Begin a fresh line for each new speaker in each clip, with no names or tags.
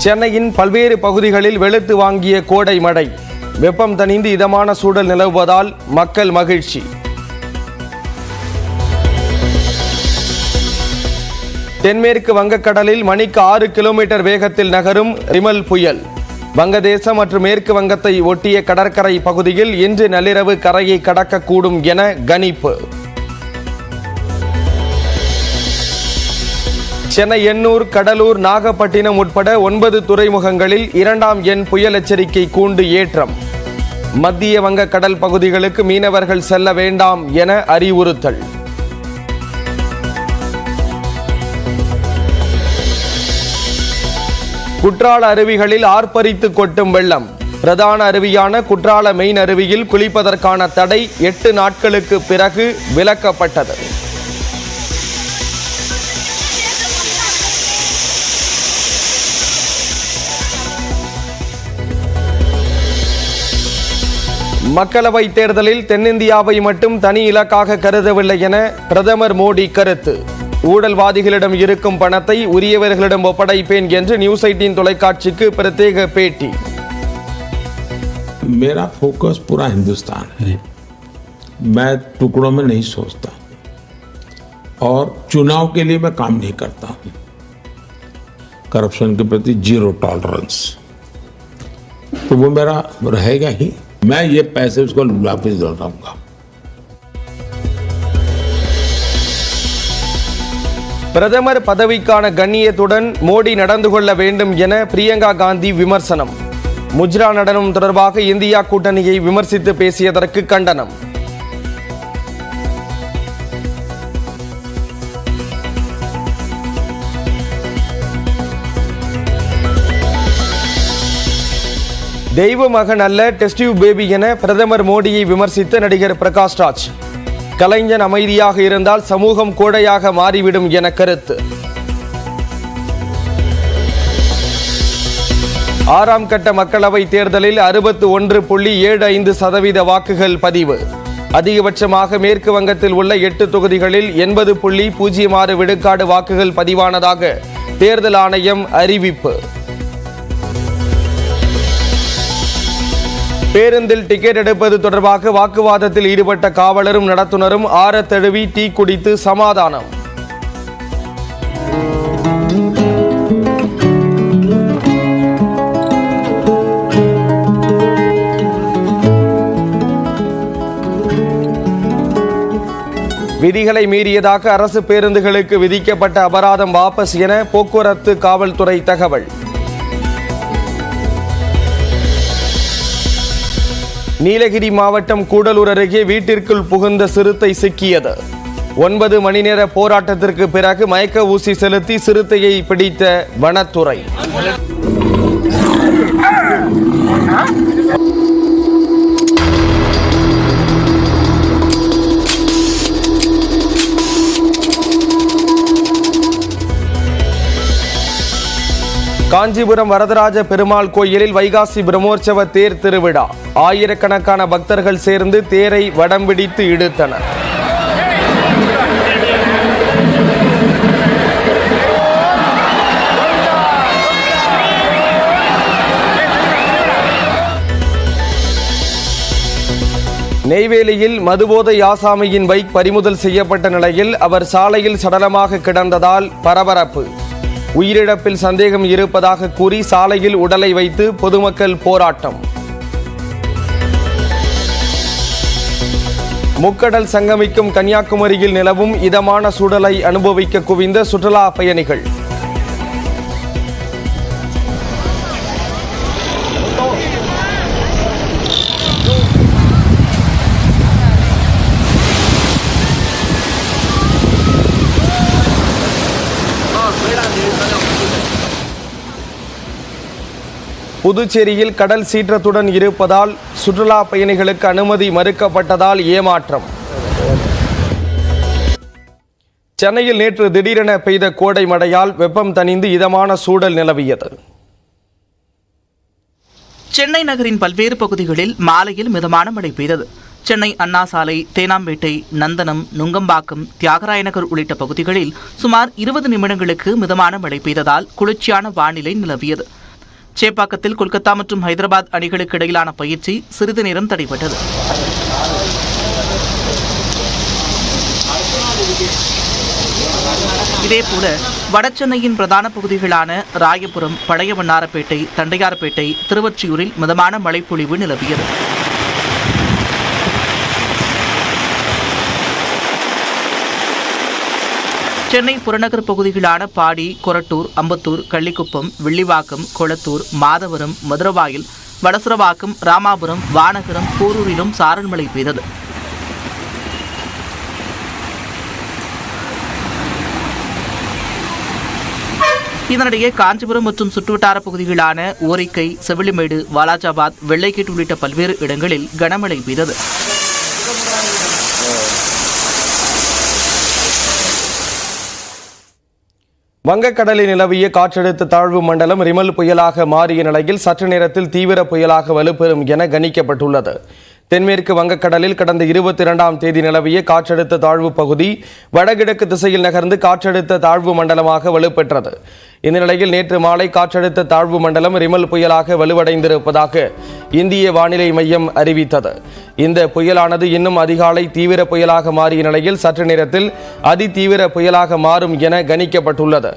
சென்னையின் பல்வேறு பகுதிகளில் வெளுத்து வாங்கிய கோடை மழை. வெப்பம் தணிந்து இதமான சூழல் நிலவுவதால் மக்கள் மகிழ்ச்சி. தென்மேற்கு வங்கக்கடலில் மணிக்கு 6 கிலோமீட்டர் வேகத்தில் நகரும் ரிமல் புயல். வங்கதேசம் மற்றும் மேற்கு வங்கத்தை ஒட்டிய கடற்கரை பகுதியில் இன்று நள்ளிரவு கரையை கடக்கக்கூடும் என கணிப்பு. சென்னை, எண்ணூர், கடலூர், நாகப்பட்டினம் உட்பட 9 துறைமுகங்களில் 2ஆம் எண் புயல் எச்சரிக்கை கூண்டு ஏற்றம். மத்திய வங்க கடல் பகுதிகளுக்கு மீனவர்கள் செல்ல வேண்டாம் என அறிவுறுத்தல். குற்றால அருவிகளில் ஆர்ப்பரித்து கொட்டும் வெள்ளம். பிரதான அருவியான குற்றால மெயின் அருவியில் குளிப்பதற்கான தடை 8 நாட்களுக்கு பிறகு விலக்கப்பட்டது. மக்களவை தேர்தலில் தென்னிந்தியாவை மட்டும் தனி இலக்காக கருதவில்லை என பிரதமர் மோடி கருத்து. ஊழல்வாதிகளிடம் இருக்கும் பணத்தை உரியவர்களிடம் ஒப்படைப்பேன் என்று நியூஸ் 18 தொலைக்காட்சிக்கு பிரத்யேக பேட்டி.
मेरा फोकस पूरा हिंदुस्तान है. मैं टुकड़ों में नहीं सोचता और चुनाव के लिए मैं काम नहीं करता हूं. करप्शन के प्रति 0 टॉलरेंस, तो वो मेरा रहेगा ही. मैं ये पैसे उसको वापस लौटाऊंगा.
பிரதமர் பதவிக்கான கண்ணியத்துடன் மோடி நடந்து கொள்ள வேண்டும் என பிரியங்கா காந்தி விமர்சனம். முஜ்ரா நடனம் தொடர்பாக இந்தியா கூட்டணியை விமர்சித்து பேசியதற்கு கண்டனம். தெய்வ மகன் அல்ல, டெஸ்ட் டியூப் பேபி என பிரதமர் மோடியை விமர்சித்த நடிகர் பிரகாஷ் ராஜ். கலைஞன் அமைதியாக இருந்தால் சமூகம் கோடையாக மாறிவிடும் என கருத்து. 6ஆம் கட்ட மக்களவை தேர்தலில் 61.75% வாக்குகள் பதிவு. அதிகபட்சமாக மேற்கு வங்கத்தில் உள்ள 8 தொகுதிகளில் 80.06 விழுக்காடு வாக்குகள் பதிவானதாக தேர்தல் ஆணையம் அறிவிப்பு. பேருந்தில் டிக்கெட் எடுப்பது தொடர்பாக வாக்குவாதத்தில் ஈடுபட்ட காவலரும் நடத்துனரும் ஆறத் தழுவி டீ குடித்து சமாதானம். விதிகளை மீறியதாக அரசு பேருந்துகளுக்கு விதிக்கப்பட்ட அபராதம் வாபஸ் என போக்குவரத்து காவல்துறை தகவல். நீலகிரி மாவட்டம் கூடலூர் அருகே வீட்டிற்குள் புகுந்த சிறுத்தை சிக்கியது. 9 மணி நேர போராட்டத்திற்கு பிறகு மயக்க ஊசி செலுத்தி சிறுத்தையை பிடித்த வனத்துறை. காஞ்சிபுரம் வரதராஜ பெருமாள் கோயிலில் வைகாசி பிரம்மோற்சவ தேர் திருவிழா. ஆயிரக்கணக்கான பக்தர்கள் சேர்ந்து தேரை வடம் பிடித்து இழுத்தனர். நெய்வேலியில் மதுபோதை ஆசாமியின் பைக் பறிமுதல் செய்யப்பட்ட நிலையில் அவர் சாலையில் சடலமாக கிடந்ததால் பரபரப்பு. உயிரிழப்பில் சந்தேகம் இருப்பதாக கூறி சாலையில் உடலை வைத்து பொதுமக்கள் போராட்டம். முக்கடல் சங்கமிக்கும் கன்னியாகுமரியில் நிலவும் இதமான சூழலை அனுபவிக்க குவிந்த சுற்றுலா பயணிகள். புதுச்சேரியில் கடல் சீற்றத்துடன் இருப்பதால் சுற்றுலா பயணிகளுக்கு அனுமதி மறுக்கப்பட்டதால் ஏமாற்றம். சென்னையில் நேற்று திடீரென பெய்த கோடை மழையால் வெப்பம் தணிந்து இதமான சூழல் நிலவியது.
சென்னை நகரின் பல்வேறு பகுதிகளில் மாலையில் மிதமான மழை பெய்தது. சென்னை அண்ணா சாலை, தேனாம்பேட்டை, நந்தனம், நுங்கம்பாக்கம், தியாகராய நகர் உள்ளிட்ட பகுதிகளில் சுமார் 20 நிமிடங்களுக்கு மிதமான மழை பெய்ததால் குளிர்ச்சியான வானிலை நிலவியது. சேப்பாக்கத்தில் கொல்கத்தா மற்றும் ஹைதராபாத் அணிகளுக்கு இடையிலான பயிற்சி சிறிது நேரம் தடைபட்டது. இதேபோல வடசென்னையின் பிரதான பகுதிகளான ராயபுரம், பழைய வண்ணாரப்பேட்டை, தண்டையார்பேட்டை, திருவொற்றியூரில் மிதமான மழைப்பொழிவு நிலவியது. சென்னை புறநகர் பகுதிகளான பாடி, கொரட்டூர், அம்பத்தூர், கள்ளிக்குப்பம், வில்லிவாக்கம், கொளத்தூர், மாதவரம், மதுரவாயில், வடசரவாக்கம், ராமாபுரம், வானகரம், போரூரிலும் சாரல் மழை பெய்தது. இதனிடையே காஞ்சிபுரம் மற்றும் சுற்றுவட்டார பகுதிகளான ஓரிக்கை, செவிலிமேடு, வாலாஜாபாத், வெள்ளைக்கேட் உள்ளிட்ட பல்வேறு இடங்களில் கனமழை பெய்தது.
வங்கக்கடலில் நிலவிய காற்றழுத்த தாழ்வு மண்டலம் ரிமல் புயலாக மாறிய நிலையில் சற்று நேரத்தில் தீவிர புயலாக வலுப்பெறும் என கணிக்கப்பட்டுள்ளது. தென்மேற்கு வங்கக்கடலில் கடந்த 22ஆம் தேதி நிலவிய காற்றழுத்த தாழ்வு பகுதி வடகிழக்கு திசையில் நகர்ந்து காற்றழுத்த தாழ்வு மண்டலமாக வலுப்பெற்றது. இந்த நிலையில் நேற்று மாலை காற்றழுத்த தாழ்வு மண்டலம் ரிமல் புயலாக வலுவடைந்திருப்பதாக இந்திய வானிலை மையம் அறிவித்தது. இந்த புயலானது இன்னும் அதிகாலை தீவிர புயலாக மாறிய நிலையில் சற்று நேரத்தில் அதிதீவிர புயலாக மாறும் என கணிக்கப்பட்டுள்ளது.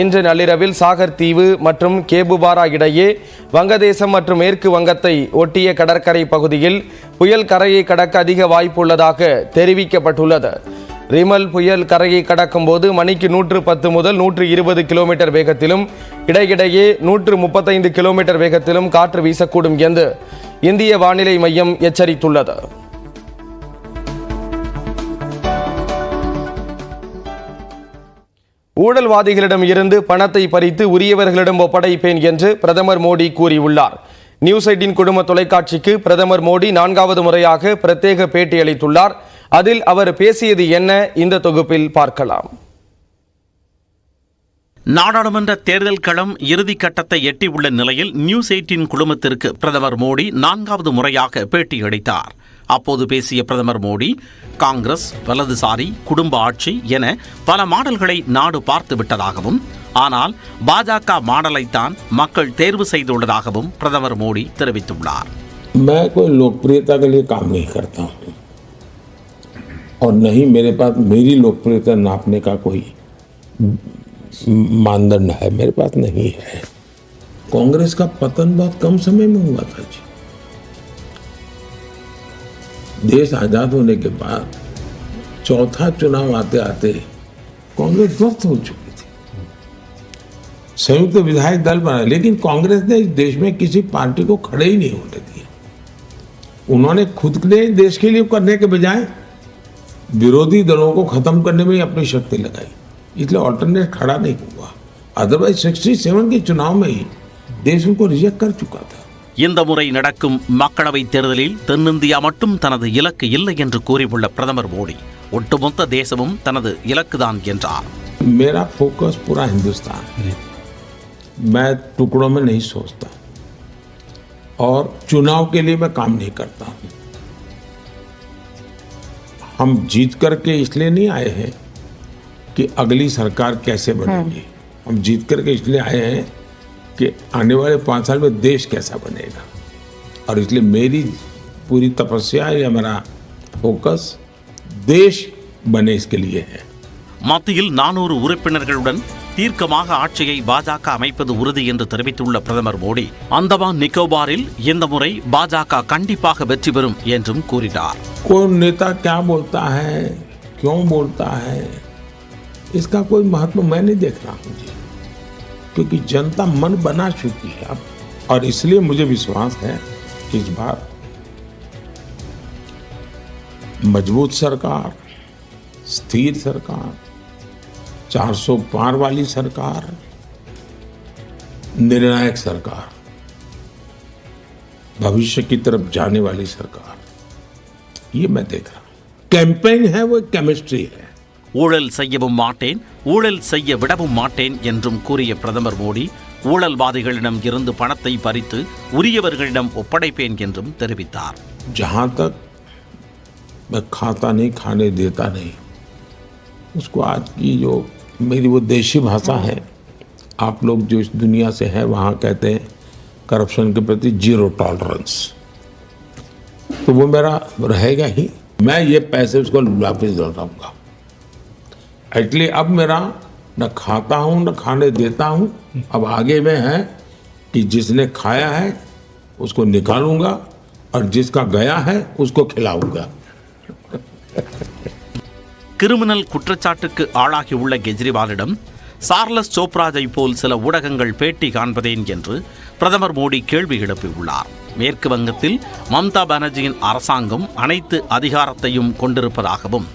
இன்று நள்ளிரவில் சாகர் தீவு மற்றும் கேபுபாரா இடையே வங்கதேசம் மற்றும் மேற்கு வங்கத்தை ஒட்டிய கடற்கரை பகுதியில் புயல் கரையை கடக்க அதிக வாய்ப்புள்ளதாக தெரிவிக்கப்பட்டுள்ளது. ரிமல் புயல் கரையை கடக்கும் போது மணிக்கு 110 முதல் 120 கிலோமீட்டர் வேகத்திலும் இடையிடையே 135 கிலோமீட்டர் வேகத்திலும் காற்று வீசக்கூடும் என்று இந்திய வானிலை மையம் எச்சரித்துள்ளது. ஊழல்வாதிகளிடம் இருந்து பணத்தை பறித்து உரியவர்களிடம் ஒப்படைப்பேன் என்று பிரதமர் மோடி கூறியுள்ளார். நியூஸ் 18 குழும தொலைக்காட்சிக்கு பிரதமர் மோடி 4வது முறையாக பிரத்யேக பேட்டி அளித்துள்ளார். அதில் அவர் பேசியது என்ன, இந்த தொகுப்பில் பார்க்கலாம்.
நாடாளுமன்ற தேர்தல் களம் இறுதிக் கட்டத்தை எட்டியுள்ள நிலையில் நியூஸ் 18 குழுமத்திற்கு பிரதமர் மோடி 4வது முறையாக பேட்டியளித்தார். அப்போது பேசிய பிரதமர் மோடி, காங்கிரஸ், வலதுசாரி, குடும்ப ஆட்சி என பல மாடல்களை நாடு பார்த்து விட்டதாகவும், ஆனால் பாஜக மாடலைத்தான் மக்கள் தேர்வு செய்துள்ளதாகவும் பிரதமர் மோடி தெரிவித்துள்ளார்.
मैं कोई लोकप्रियता के लिए काम नहीं करता हूं और नहीं मेरे पास मेरी लोकप्रियता नापने का कोई मानदंड है, मेरे पास नहीं है. कांग्रेस का पतन बहुत कम समय में हुआ था जी. देश आजाद होने के बाद चौथा चुनाव आते आते कांग्रेस ध्वस्त हो चुकी थी. संयुक्त विधायक दल बना, लेकिन कांग्रेस ने इस देश में किसी पार्टी को खड़े ही नहीं होने दिया. उन्होंने खुद ने देश के लिए करने के बजाय विरोधी दलों को खत्म करने में अपनी शक्ति लगाई, इसलिए ऑल्टरनेट खड़ा नहीं हुआ. अदरवाइज 67 के चुनाव में ही देश उनको रिजेक्ट कर चुका था.
இந்த முறை நடக்கும் மக்களவைத் தேர்தலில் தென்னிந்தியா மட்டும் தனது இலக்கு இல்லை என்று கூறியுள்ள பிரதமர் மோடி, ஒட்டுமொத்த தேசமும் தனது இலக்குதான் என்றார்.
मेरा फोकस पूरा हिंदुस्तान है. मैं टुकड़ों में नहीं सोचता और चुनाव के लिए मैं काम नहीं करता हूं. हम जीत करके इसलिए नहीं आए हैं कि अगली सरकार कैसे बनेगी. हम जीत करके इसलिए आए हैं कि आने वाले 5 साल में देश कैसा बनेगा. और इसलिए मेरी पूरी तपस्या या मेरा फोकस देश बने इसके लिए है.
மத்தியில் 400 உறுப்பினர்களுடன் தீர்க்கமாக ஆட்சியை பாஜக அமைப்பது உறுதி என்று தெரிவித்துள்ள பிரதமர் மோடி, அந்தமான் நிக்கோபாரில் இந்த முறை பாஜக கண்டிப்பாக வெற்றி பெறும் என்றும் கூறினார்.
कौन नेता क्या बोलता है, क्यों बोलता है, इसका कोई महत्व मैं नहीं देख रहा हूं जी, क्योंकि जनता मन बना चुकी है अब. और इसलिए मुझे विश्वास है कि इस बार मजबूत सरकार, स्थिर सरकार, 400 पार वाली सरकार, निर्णायक सरकार, भविष्य की तरफ जाने वाली सरकार, ये मैं देख रहा हूं. कैंपेन है वो केमिस्ट्री है.
ஊழல் செய்யவும் மாட்டேன், ஊழல் செய்ய விடவும் மாட்டேன் என்றும் கூறிய பிரதமர் மோடி, ஊழல்வாதிகளிடம் இருந்து பணத்தை பறித்து உரியவர்களிடம் ஒப்படைப்பேன் என்றும் தெரிவித்தார்.
जहां तक मैं खाता नहीं, खाने देता नहीं, उसको आज की जो मेरी वो देशी भाषा है, आप लोग जो इस दुनिया से हैं वहाँ कहते हैं करप्शन के प्रति जीरो टॉलरेंस, तो वो मेरा रहेगा ही। मैं ये पैसे उसको वापस लौटाऊंगा। एक्चुअली अब मेरा न खाता हूं न खाने देता हूं, अब आगे में है कि जिसने खाया है उसको निकालूंगा और जिसका गया है उसको खिलाऊंगा।
கிரிமினல் குற்றச்சாட்டுக்கு ஆளாகியுள்ள கெஜ்ரிவாலிடம் சார்லஸ் சோப்ராஜை போல் சில ஊடகங்கள் பேட்டி காண்பதேன் என்று பிரதமர் மோடி கேள்வி எழுப்பியுள்ளார். மேற்கு வங்கத்தில் மம்தா பானர்ஜியின் அரசாங்கம் அனைத்து அதிகாரத்தையும் கொண்டிருப்பதாகவும்,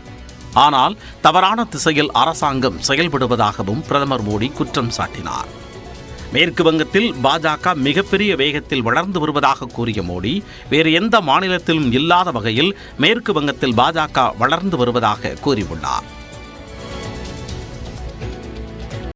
ஆனால் தவறான திசையில் அரசாங்கம் செயல்படுவதாகவும் பிரதமர் மோடி குற்றம் சாட்டினார். மேற்கு வங்கத்தில் பாஜக மிகப்பெரிய வேகத்தில் வளர்ந்து வருவதாக கூறிய மோடி, வேறு எந்த மாநிலத்திலும் இல்லாத வகையில் மேற்கு வங்கத்தில் பாஜக வளர்ந்து வருவதாக கூறியுள்ளார்.